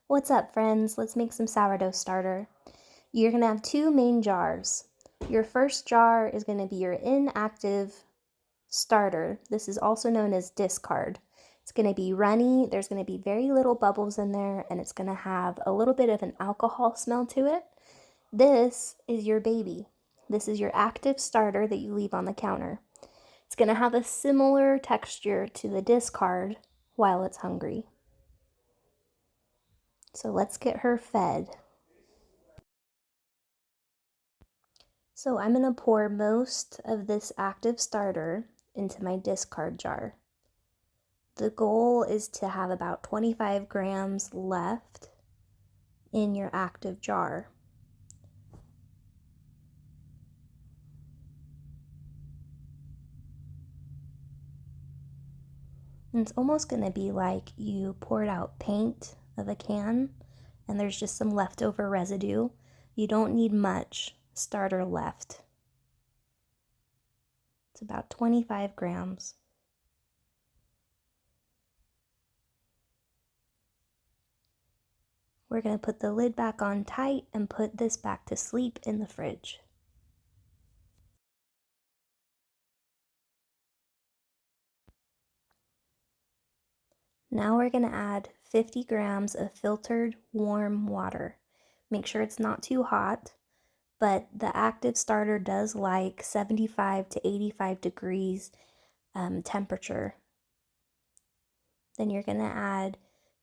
What's up, friends? Let's make some sourdough starter. You're going to have two main jars. Your first jar is going to be your inactive starter. This is also known as discard. It's going to be runny, there's going to be very little bubbles in there, and it's going to have a little bit of an alcohol smell to it. This is your baby. This is your active starter that you leave on the counter. It's going to have a similar texture to the discard while it's hungry. So let's get her fed. So I'm going to pour most of this active starter into my discard jar. The goal is to have about 25 grams left in your active jar. And it's almost going to be like you poured out paint of a can and there's just some leftover residue. You don't need much starter left. It's about 25 grams. We're going to put the lid back on tight and put this back to sleep in the fridge. Now we're going to add 50 grams of filtered warm water. Make sure it's not too hot, but the active starter does like 75 to 85 degrees temperature. Then you're going to add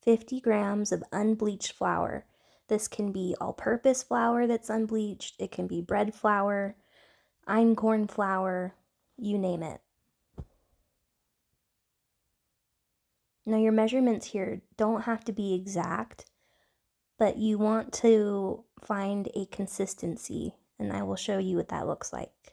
50 grams of unbleached flour. This can be all-purpose flour that's unbleached. It can be bread flour, einkorn flour, you name it. Now your measurements here don't have to be exact, but you want to find a consistency, and I will show you what that looks like.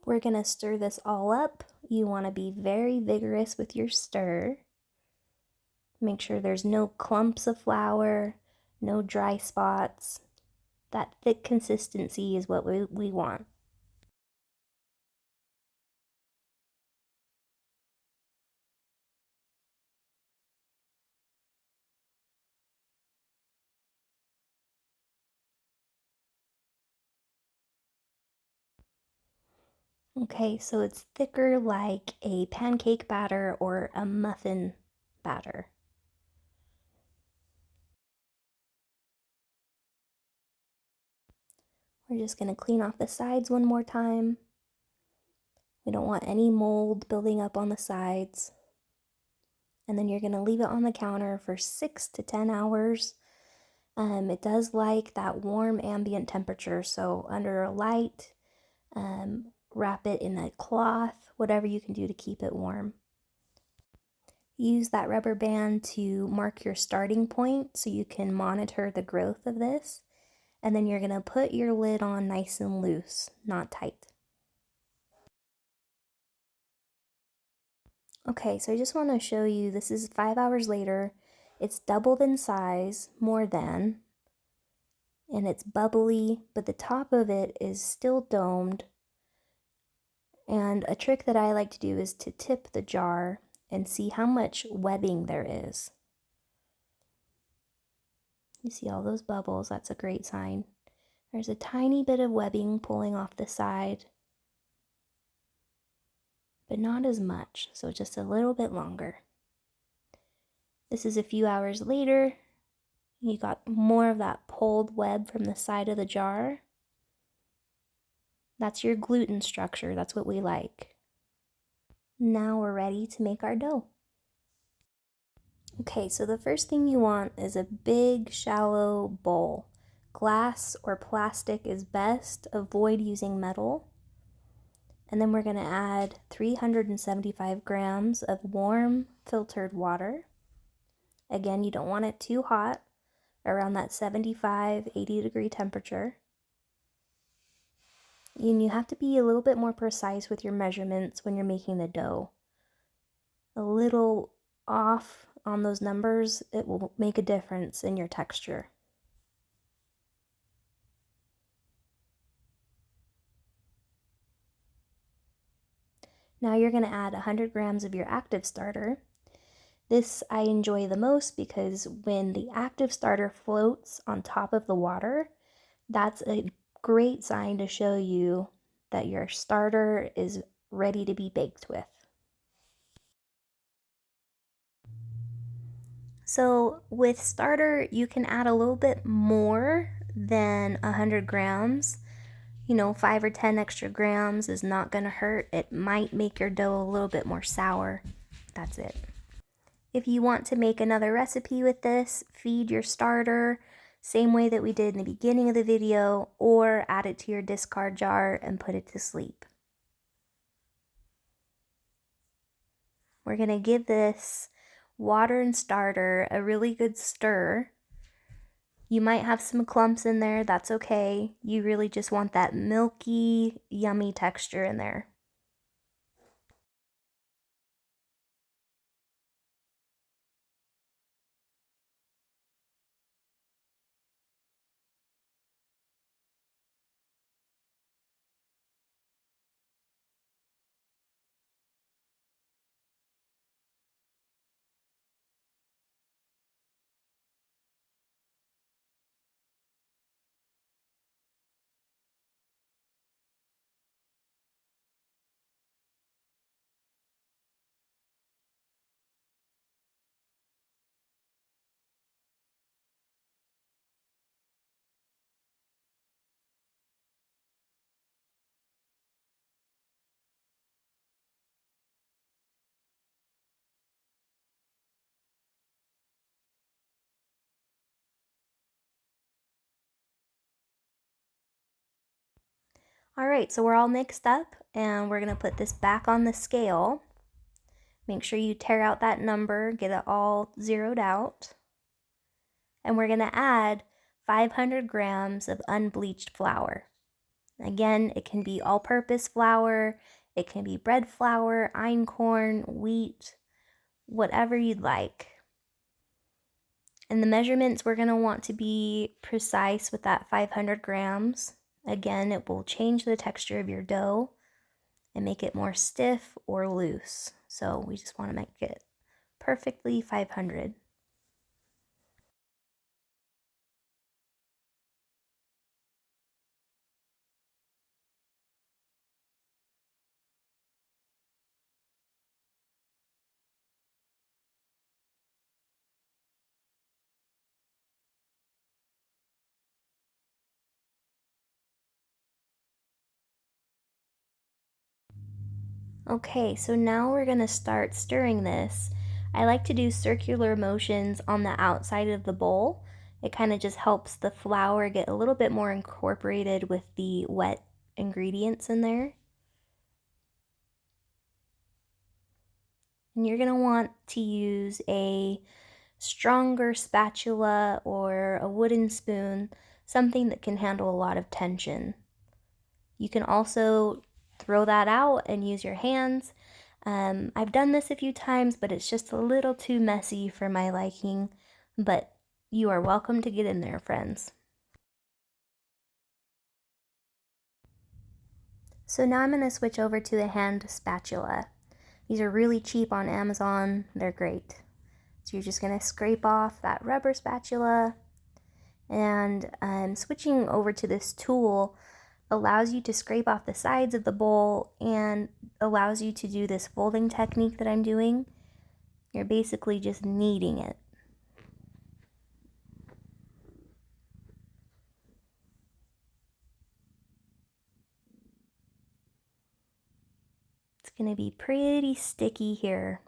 We're going to stir this all up. You want to be very vigorous with your stir. Make sure there's no clumps of flour, no dry spots. That thick consistency is what we want. Okay, so it's thicker like a pancake batter or a muffin batter. We're just going to clean off the sides one more time. We don't want any mold building up on the sides. And then you're going to leave it on the counter for 6 to 10 hours. It does like that warm ambient temperature, so under a light, wrap it in a cloth, whatever you can do to keep it warm. Use that rubber band to mark your starting point so you can monitor the growth of this. And then you're going to put your lid on nice and loose, not tight. Okay, so I just want to show you, this is 5 hours later. It's doubled in size, more than, and it's bubbly, but the top of it is still domed. And a trick that I like to do is to tip the jar and see how much webbing there is. You see all those bubbles, that's a great sign. There's a tiny bit of webbing pulling off the side, but not as much, so just a little bit longer. This is a few hours later. You got more of that pulled web from the side of the jar. That's your gluten structure, that's what we like. Now we're ready to make our dough. Okay, so the first thing you want is a big, shallow bowl. Glass or plastic is best, avoid using metal. And then we're going to add 375 grams of warm filtered water. Again, you don't want it too hot, around that 75, 80 degree temperature. And you have to be a little bit more precise with your measurements when you're making the dough. A little off on those numbers, it will make a difference in your texture. Now you're going to add 100 grams of your active starter. This I enjoy the most because when the active starter floats on top of the water, that's a great sign to show you that your starter is ready to be baked with. So with starter, you can add a little bit more than 100 grams. 5 or 10 extra grams is not going to hurt. It might make your dough a little bit more sour. That's it. If you want to make another recipe with this, feed your starter, same way that we did in the beginning of the video, or add it to your discard jar and put it to sleep. We're going to give this water and starter a really good stir. You might have some clumps in there, that's okay. You really just want that milky, yummy texture in there. All right, so we're all mixed up and we're gonna put this back on the scale. Make sure you tear out that number, get it all zeroed out. And we're gonna add 500 grams of unbleached flour. Again, it can be all-purpose flour, it can be bread flour, einkorn, wheat, whatever you'd like. And the measurements, we're gonna want to be precise with that 500 grams. Again, it will change the texture of your dough and make it more stiff or loose. So we just want to make it perfectly 500. Okay, so now we're gonna start stirring this. I like to do circular motions on the outside of the bowl. It kind of just helps the flour get a little bit more incorporated with the wet ingredients in there. And you're gonna want to use a stronger spatula or a wooden spoon, something that can handle a lot of tension. You can also throw that out and use your hands. I've done this a few times, but it's just a little too messy for my liking, but you are welcome to get in there, friends. So now I'm going to switch over to a hand spatula. These are really cheap on Amazon. They're great. So you're just going to scrape off that rubber spatula, and switching over to this tool allows you to scrape off the sides of the bowl and allows you to do this folding technique that I'm doing. You're basically just kneading it. It's going to be pretty sticky here.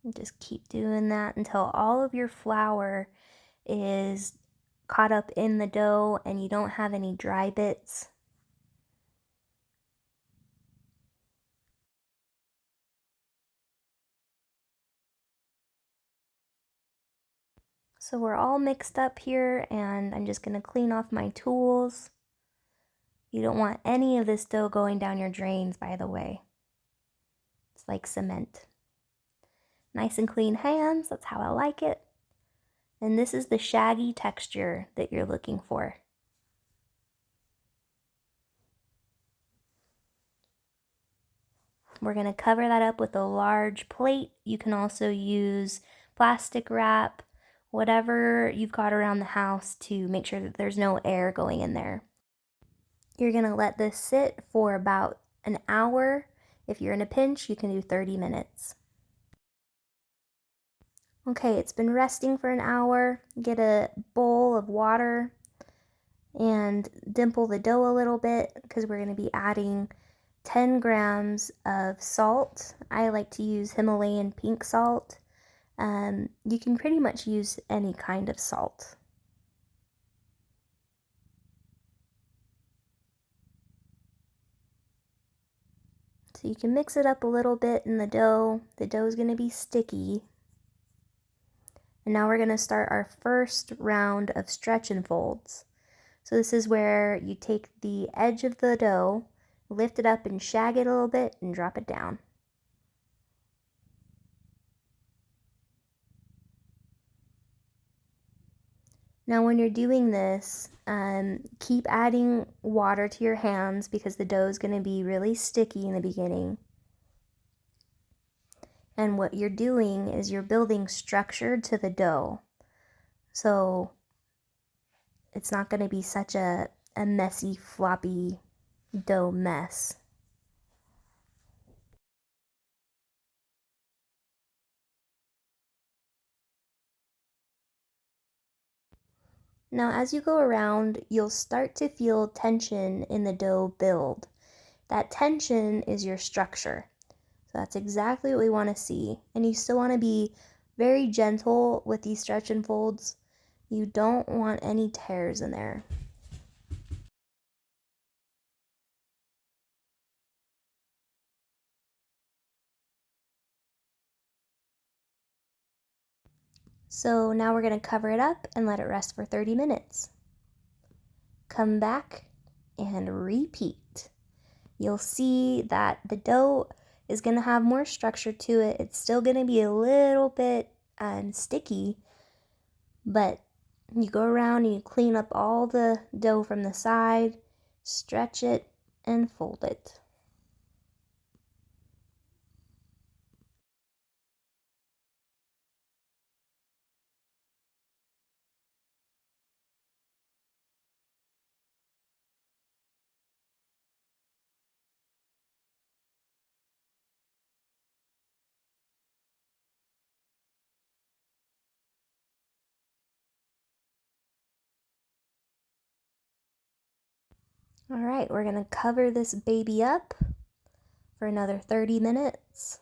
And just keep doing that until all of your flour is caught up in the dough and you don't have any dry bits. So we're all mixed up here, and I'm just going to clean off my tools. You don't want any of this dough going down your drains, by the way. It's like cement. Nice and clean hands, that's how I like it. And this is the shaggy texture that you're looking for. We're going to cover that up with a large plate. You can also use plastic wrap, whatever you've got around the house to make sure that there's no air going in there. You're going to let this sit for about an hour. If you're in a pinch, you can do 30 minutes. Okay, it's been resting for an hour. Get a bowl of water and dimple the dough a little bit because we're going to be adding 10 grams of salt. I like to use Himalayan pink salt. You can pretty much use any kind of salt. So you can mix it up a little bit in the dough. The dough is going to be sticky. And now we're going to start our first round of stretch and folds. So this is where you take the edge of the dough, lift it up and shag it a little bit and drop it down. Now when you're doing this, keep adding water to your hands because the dough is going to be really sticky in the beginning. And what you're doing is you're building structure to the dough. So it's not going to be such a messy, floppy dough mess. Now as you go around, you'll start to feel tension in the dough build. That tension is your structure. So that's exactly what we want to see. And you still want to be very gentle with these stretch and folds. You don't want any tears in there. So now we're going to cover it up and let it rest for 30 minutes. Come back and repeat. You'll see that the dough is going to have more structure to it. It's still going to be a little bit sticky, but you go around and you clean up all the dough from the side, stretch it, and fold it. All right, we're gonna cover this baby up for another 30 minutes,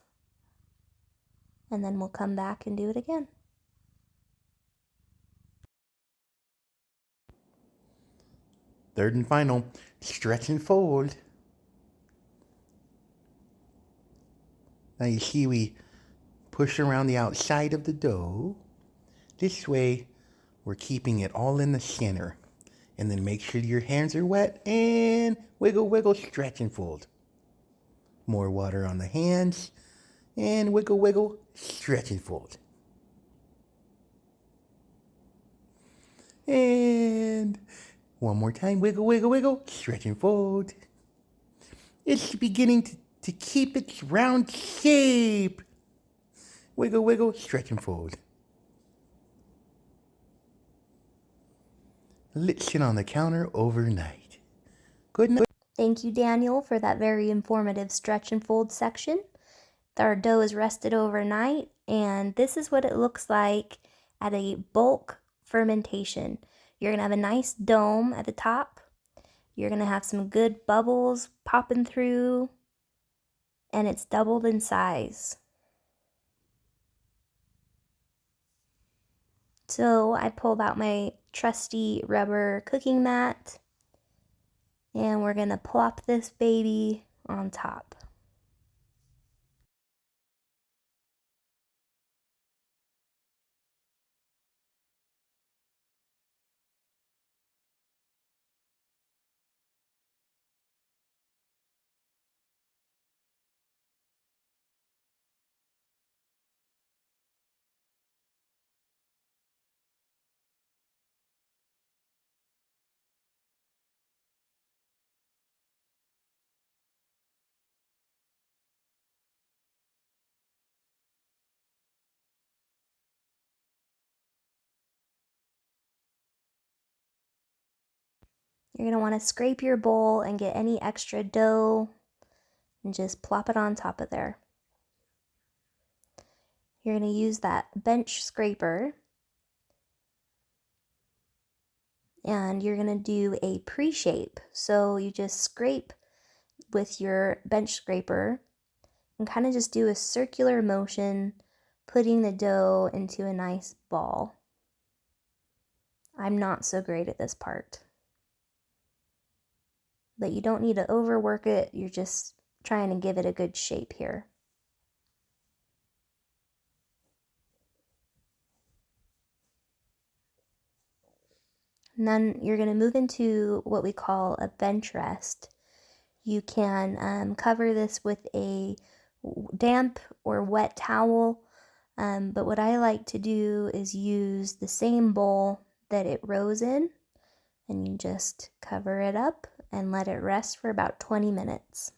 and then we'll come back and do it again. Third and final, stretch and fold. Now you see we push around the outside of the dough. This way, we're keeping it all in the center. And then make sure your hands are wet and wiggle, wiggle, stretch and fold. More water on the hands and wiggle, wiggle, stretch and fold. And one more time, wiggle, wiggle, wiggle, stretch and fold. It's beginning to keep its round shape. Wiggle, wiggle, stretch and fold. Let it sit on the counter overnight. Good night. Thank you, Daniel, for that very informative stretch and fold section. Our dough is rested overnight, and this is what it looks like at a bulk fermentation. You're gonna have a nice dome at the top. You're gonna have some good bubbles popping through, and it's doubled in size. So I pulled out my trusty rubber cooking mat, and we're gonna plop this baby on top. You're going to want to scrape your bowl and get any extra dough and just plop it on top of there. You're going to use that bench scraper and you're going to do a pre-shape. So you just scrape with your bench scraper and kind of just do a circular motion, putting the dough into a nice ball. I'm not so great at this part. But you don't need to overwork it, you're just trying to give it a good shape here. And then you're going to move into what we call a bench rest. You can cover this with a damp or wet towel, but what I like to do is use the same bowl that it rose in, and you just cover it up and let it rest for about 20 minutes.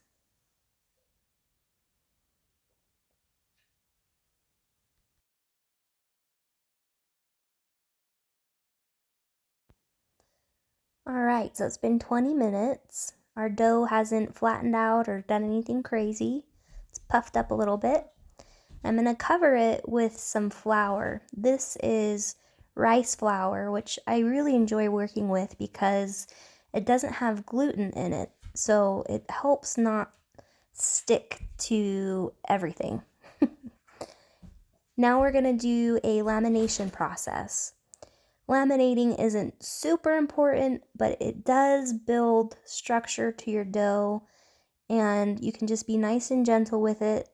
Alright, so it's been 20 minutes. Our dough hasn't flattened out or done anything crazy. It's puffed up a little bit. I'm going to cover it with some flour. This is rice flour, which I really enjoy working with because it doesn't have gluten in it, so it helps not stick to everything. Now we're going to do a lamination process. Laminating isn't super important, but it does build structure to your dough, and you can just be nice and gentle with it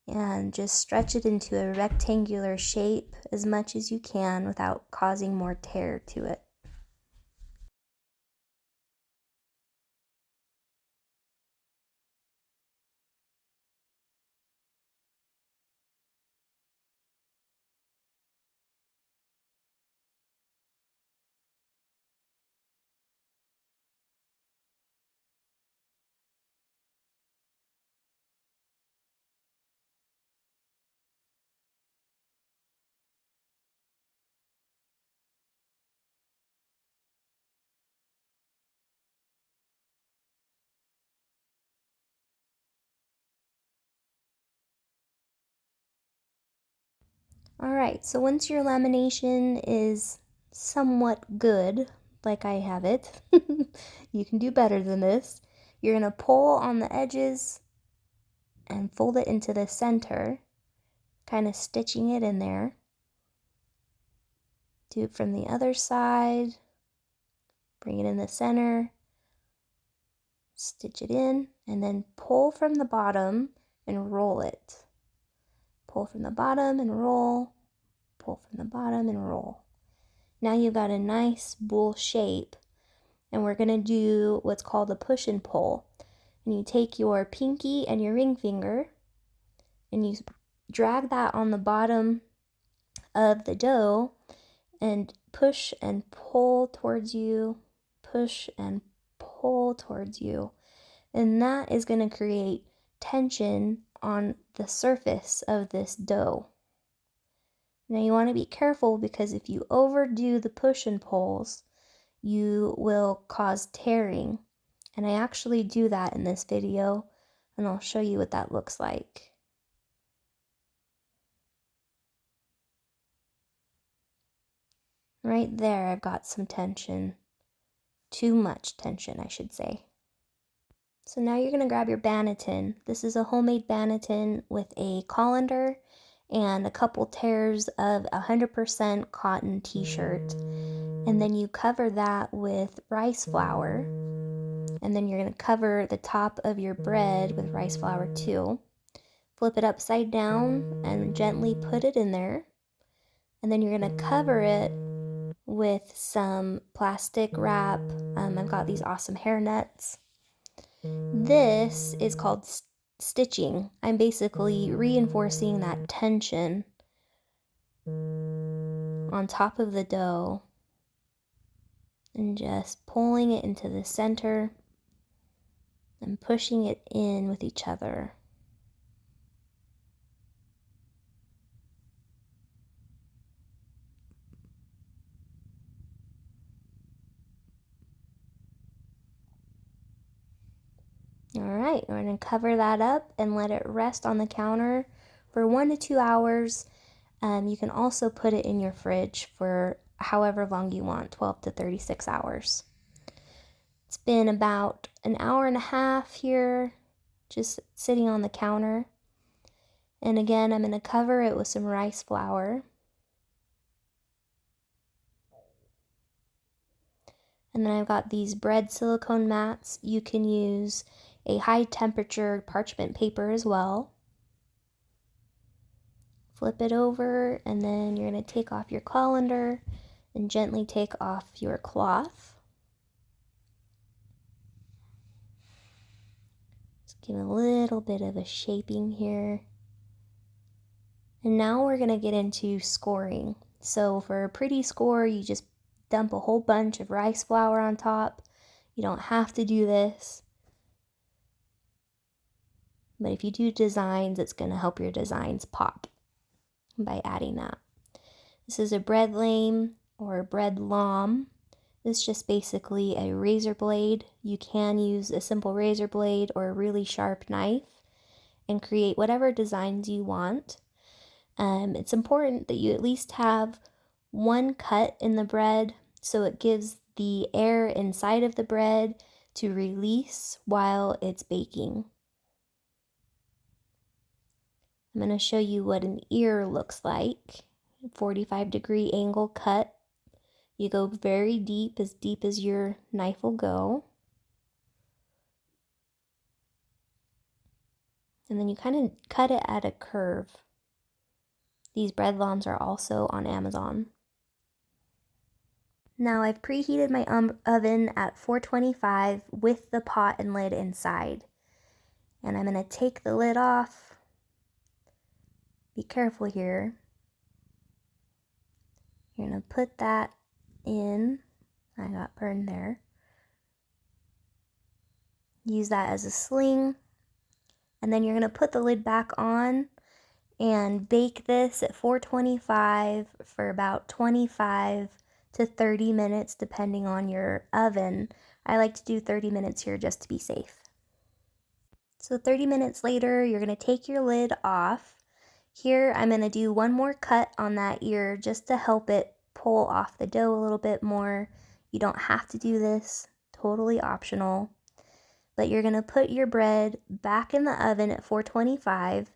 and just stretch it into a rectangular shape as much as you can without causing more tear to it. Alright, so once your lamination is somewhat good, like I have it, you can do better than this. You're going to pull on the edges and fold it into the center, kind of stitching it in there. Do it from the other side, bring it in the center, stitch it in, and then pull from the bottom and roll it. Pull from the bottom and roll, pull from the bottom and roll. Now you've got a nice boule shape, and we're going to do what's called a push and pull. And you take your pinky and your ring finger and you drag that on the bottom of the dough and push and pull towards you, push and pull towards you. And that is going to create tension on the surface of this dough. Now you want to be careful because if you overdo the push and pulls, you will cause tearing. And I actually do that in this video, and I'll show you what that looks like. Right there, I've got some tension. Too much tension, I should say. So now you're going to grab your banneton. This is a homemade banneton with a colander and a couple tears of 100% cotton t-shirt. And then you cover that with rice flour. And then you're going to cover the top of your bread with rice flour too. Flip it upside down and gently put it in there. And then you're going to cover it with some plastic wrap. I've got these awesome hair nets. This is called stitching. I'm basically reinforcing that tension on top of the dough and just pulling it into the center and pushing it in with each other. Alright, we're going to cover that up and let it rest on the counter for 1 to 2 hours. You can also put it in your fridge for however long you want, 12 to 36 hours. It's been about an hour and a half here, just sitting on the counter. And again, I'm going to cover it with some rice flour. And then I've got these bread silicone mats. You can use a high temperature parchment paper as well. Flip it over, and then you're going to take off your colander and gently take off your cloth. Just give a little bit of a shaping here. And now we're going to get into scoring. So for a pretty score, you just dump a whole bunch of rice flour on top. You don't have to do this. But if you do designs, it's going to help your designs pop by adding that. This is a bread lame or a bread lame. It's just basically a razor blade. You can use a simple razor blade or a really sharp knife and create whatever designs you want. It's important that you at least have one cut in the bread so it gives the air inside of the bread to release while it's baking. I'm going to show you what an ear looks like. 45-degree angle cut. You go very deep as your knife will go. And then you kind of cut it at a curve. These bread lames are also on Amazon. Now I've preheated my oven at 425 with the pot and lid inside. And I'm going to take the lid off. Be careful here. You're going to put that in. I got burned there. Use that as a sling. And then you're going to put the lid back on and bake this at 425 for about 25 to 30 minutes depending on your oven. I like to do 30 minutes here just to be safe. So 30 minutes later, you're going to take your lid off. Here I'm going to do one more cut on that ear just to help it pull off the dough a little bit more. You don't have to do this, totally optional. But you're going to put your bread back in the oven at 425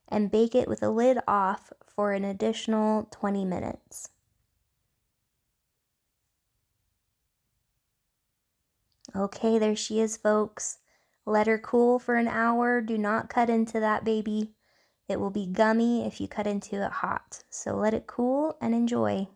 and bake it with the lid off for an additional 20 minutes. Okay, there she is, folks. Let her cool for an hour. Do not cut into that baby. It will be gummy if you cut into it hot. So let it cool and enjoy.